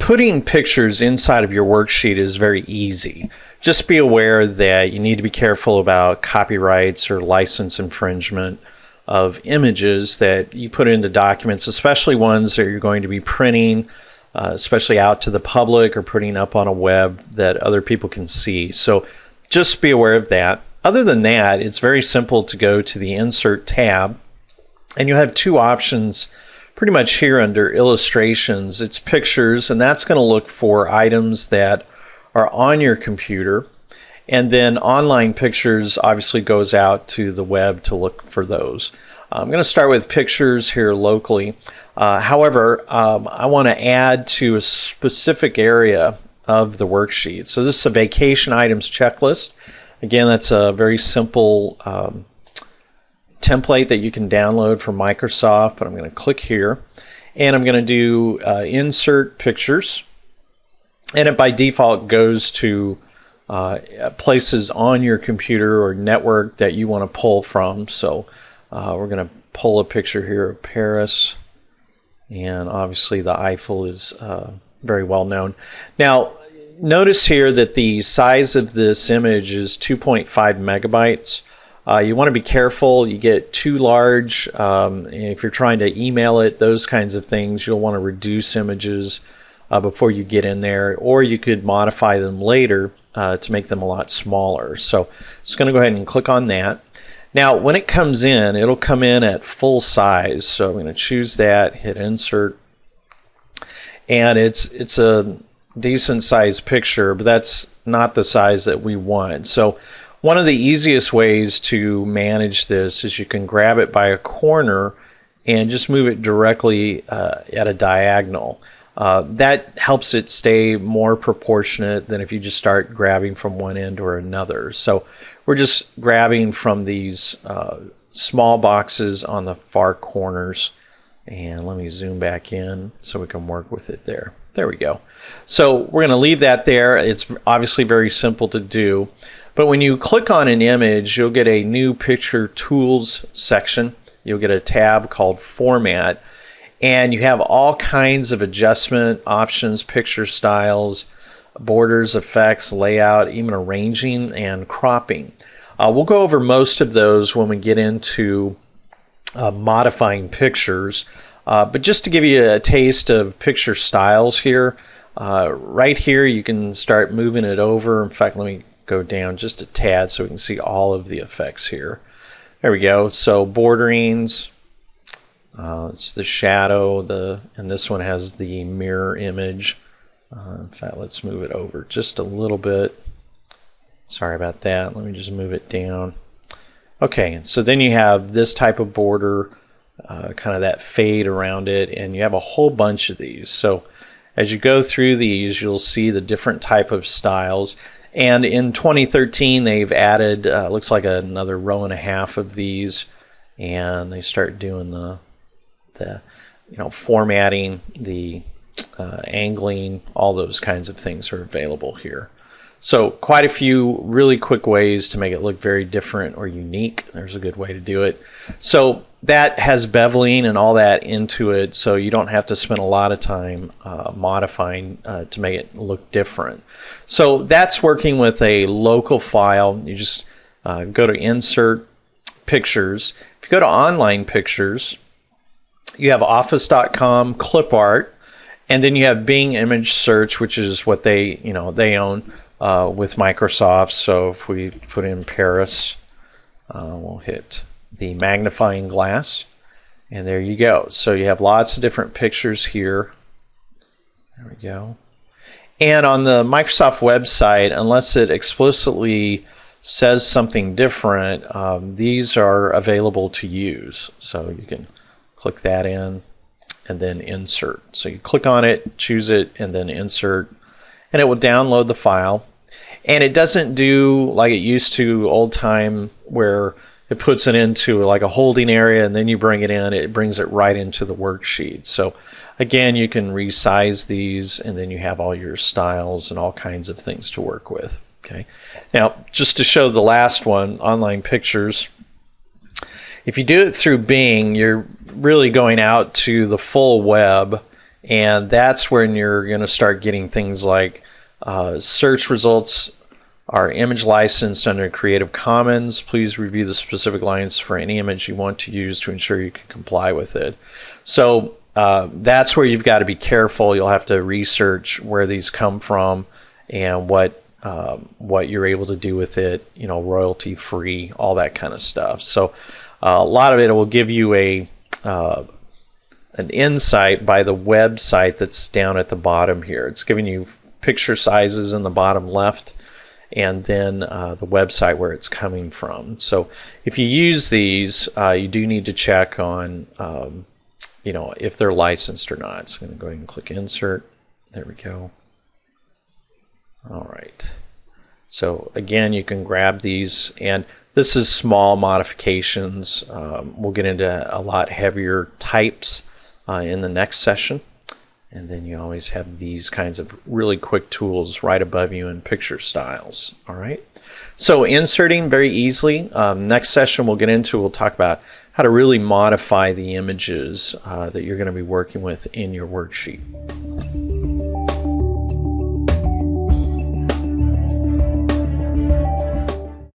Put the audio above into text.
putting pictures inside of your worksheet is very easy. Just be aware that you need to be careful about copyrights or license infringement of images that you put into documents, especially ones that you're going to be printing, especially out to the public or putting up on a web that other people can see. So just be aware of that. Other than that, it's very simple to go to the Insert tab, and you have two options pretty much here under Illustrations. It's Pictures, and that's going to look for items that are on your computer. And then Online Pictures obviously goes out to the web to look for those. I'm going to start with Pictures here locally. However, I want to add to a specific area of the worksheet. So this is a vacation items checklist. Again, that's a very simple template that you can download from Microsoft, but I'm going to click here and I'm going to do Insert Pictures, and it by default goes to places on your computer or network that you want to pull from. So we're going to pull a picture here of Paris, and obviously the Eiffel is very well known. Now notice here that the size of this image is 2.5 megabytes. You want to be careful. You get too large. If you're trying to email it, those kinds of things, you'll want to reduce images before you get in there, or you could modify them later to make them a lot smaller. So just going to go ahead and click on that. Now when it comes in, it'll come in at full size. So I'm going to choose that, hit Insert, and it's a decent sized picture, but that's not the size that we want. So one of the easiest ways to manage this is you can grab it by a corner and just move it directly at a diagonal. That helps it stay more proportionate than if you just start grabbing from one end or another. So we're just grabbing from these small boxes on the far corners, and let me zoom back in so we can work with it there. There we go. So we're going to leave that there. It's obviously very simple to do. But when you click on an image, you'll get a new Picture Tools section. You'll get a tab called Format, and you have all kinds of adjustment options, picture styles, borders, effects, layout, even arranging and cropping. We'll go over most of those when we get into modifying pictures. But just to give you a taste of picture styles here, right here you can start moving it over. In fact, let me go down just a tad so we can see all of the effects here. There we go. So borderings, it's the shadow, and this one has the mirror image. In fact, let's move it over just a little bit. Sorry about that. Let me just move it down. Okay, so then you have this type of border, kind of that fade around it, and you have a whole bunch of these. So as you go through these, you'll see the different type of styles. And in 2013, they've added, looks like another row and a half of these, and they start doing the formatting, the angling, all those kinds of things are available here. So quite a few really quick ways to make it look very different or unique. There's a good way to do it. So that has beveling and all that into it, so you don't have to spend a lot of time modifying to make it look different. So that's working with a local file. You just go to Insert, Pictures. If you go to Online Pictures, you have Office.com, Clip Art, and then you have Bing Image Search, which is what they own with Microsoft. So if we put in Paris, we'll hit the magnifying glass, and there you go. So you have lots of different pictures here. There we go. And on the Microsoft website, unless it explicitly says something different, these are available to use. So you can click that in and then Insert. So you click on it, choose it, and then Insert, and it will download the file. And it doesn't do like it used to old time where it puts it into like a holding area and then you bring it in. It brings it right into the worksheet. So again, you can resize these, and then you have all your styles and all kinds of things to work with. Okay. Now, just to show the last one, Online Pictures, if you do it through Bing, you're really going out to the full web, And that's when you're going to start getting things like search results are image licensed under Creative Commons. Please review the specific lines for any image you want to use to ensure you can comply with it. So that's where you've got to be careful. You'll have to research where these come from and what you're able to do with it, you know, royalty free, all that kind of stuff. So a lot of it will give you an insight by the website that's down at the bottom here. It's giving you picture sizes in the bottom left, and then the website where it's coming from. So if you use these, you do need to check on you know, if they're licensed or not. So I'm going to go ahead and click Insert. There we go. All right. So again, you can grab these, and this is small modifications. We'll get into a lot heavier types in the next session. And then you always have these kinds of really quick tools right above you in picture styles. All right. So inserting very easily. Next session we'll talk about how to really modify the images that you're going to be working with in your worksheet.